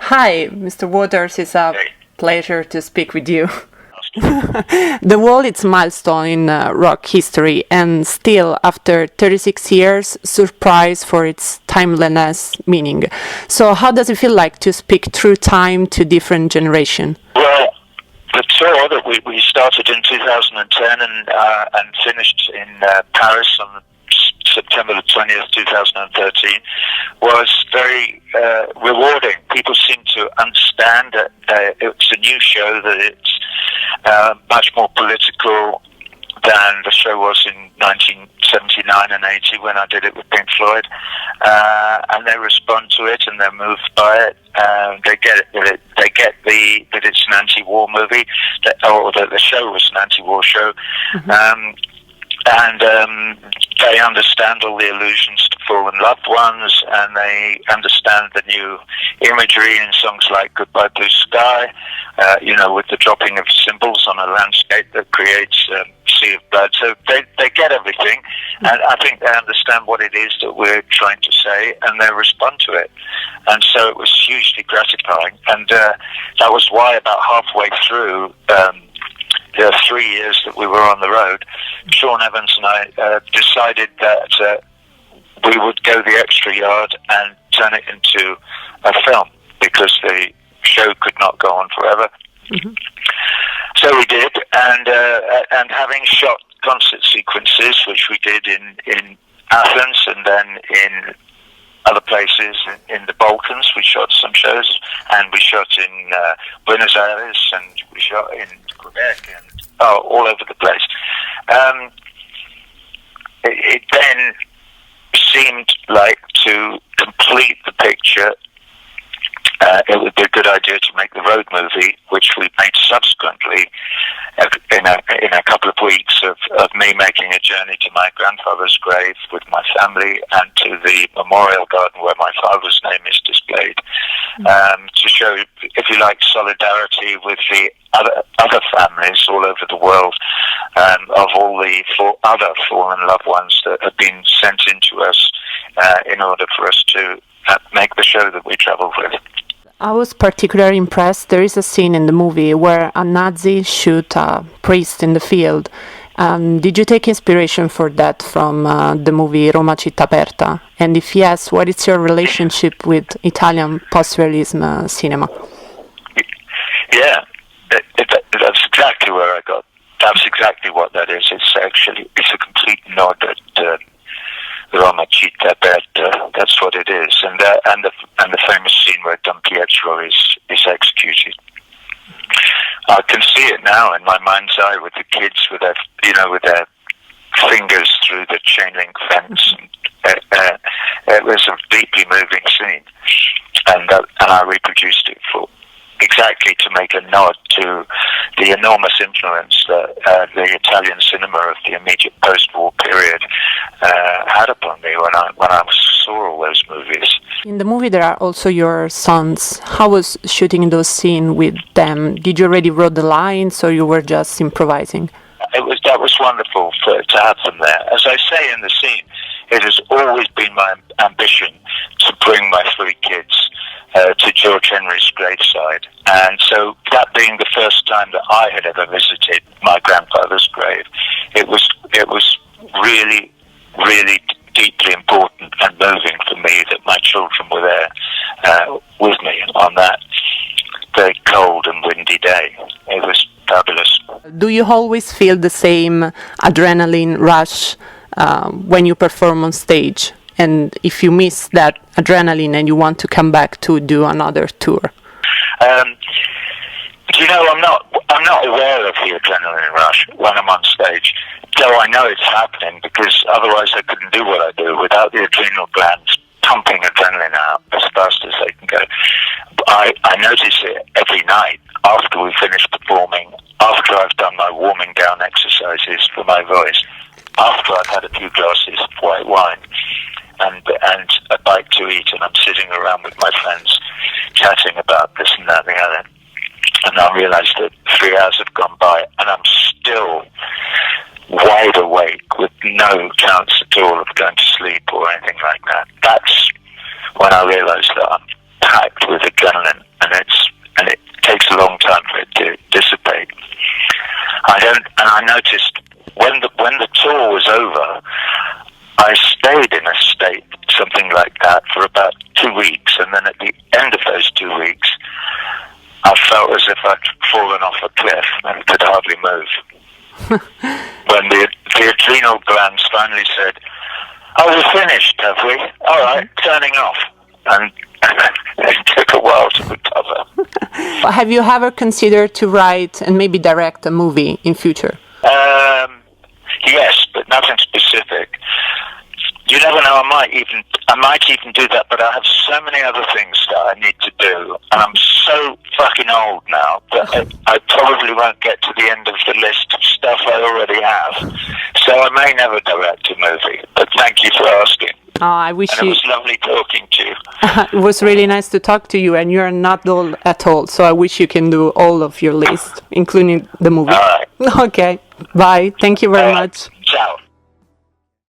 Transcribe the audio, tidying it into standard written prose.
Hi, Mr. Waters. It's a Hey. pleasure to speak with you. The Wall is a milestone in rock history, and still, after 36 years, surprised for its timelessness meaning. So, how does it feel like to speak through time to different generation? Well, the tour that we started in 2010 and finished in Paris on September the 20th, 2013, was very rewarding. People seem to understand that it's a new show, that it's much more political than the show was in 1979 and 80 when I did it with Pink Floyd, and they respond to it and they're moved by it. They get it. They get that it's an anti-war movie, or that the show was an anti-war show. Mm-hmm. And they understand all the allusions to fallen loved ones, and they understand the new imagery in songs like Goodbye Blue Sky, with the dropping of cymbals on a landscape that creates a sea of blood. So they get everything, and I think they understand what it is that we're trying to say, and they respond to it. And so it was hugely gratifying, and that was why about halfway through the 3 years that we were on the road, Sean Evans and I decided that we would go the extra yard and turn it into a film, because the show could not go on forever. Mm-hmm. So we did, and having shot concert sequences, which we did in Athens and then in other places in the Balkans, we shot some shows, and we shot in Buenos Aires, and we shot in Quebec, and all over the place. It then seemed like, to complete the picture, it would be a good idea to make the road movie, which we made subsequently in a couple of weeks of me making a journey to my grandfather's grave with my family and to the memorial garden where my father's name is displayed, to show, if you like, solidarity with the other families all over the world, of all the other fallen loved ones that have been sent in to us in order for us to make the show that we travelled with. I was particularly impressed. There is a scene in the movie where a Nazi shoot a priest in the field. Did you take inspiration for that from the movie Roma, città, aperta? And if yes, what is your relationship with Italian post-realism cinema? Yeah, that's exactly where I got. That's exactly what that is. It's a complete nod at Roma, città, aperta. That's what it is, and the famous scene where Don Pietro is executed. I can see it now in my mind's eye with the kids with their fingers through the chain link fence. It was a deeply moving scene, and I reproduced it exactly to make a nod to the enormous influence that the Italian cinema of the immediate post-war period had upon me when I saw all those movies. In the movie there are also your sons. How was shooting those scenes with them? Did you already wrote the lines, or you were just improvising? That was wonderful to have them there. As I say in the scene, it has always been my ambition to bring my three kids to George Henry's graveside, and so that being the first time that I had ever visited my grandfather's grave, it was really, really deeply important and moving for me that my children were there with me on that very cold and windy day. It was fabulous. Do you always feel the same adrenaline rush when you perform on stage? And if you miss that adrenaline and you want to come back to do another tour? I'm not aware of the adrenaline rush when I'm on stage, though I know it's happening, because otherwise I couldn't do what I do without the adrenal glands pumping adrenaline out as fast as they can go. I notice it every night after we finish performing, after I've done my warming down exercises for my voice, after I've had a few glasses of white wine and a bite to eat, and I'm sitting around with my friends chatting about this and that and the other, and I realise that 3 hours have gone by and I'm still wide awake with no chance at all of going to sleep or anything like that. That's when I realise that I'm packed with adrenaline and and it takes a long time for it to dissipate. I noticed when the tour was over, I stayed in a state, something like that, for about 2 weeks, and then at the end of those 2 weeks, I felt as if I'd fallen off a cliff and could hardly move. When the adrenal glands finally said, "Oh, we're finished, have we? All right, turning off." And it took a while to recover. Have you ever considered to write and maybe direct a movie in future? Yes, but nothing specific. You never know. I might even do that, but I have so many other things that I need to do, and I'm so fucking old now that I probably won't get to the end of the list of stuff I already have. So I may never direct a movie. But thank you for asking. Oh, I wish and it was lovely talking to you. It was really nice to talk to you, and you're not old at all. So I wish you can do all of your list, including the movie. All right. Okay. Bye. Thank you very much.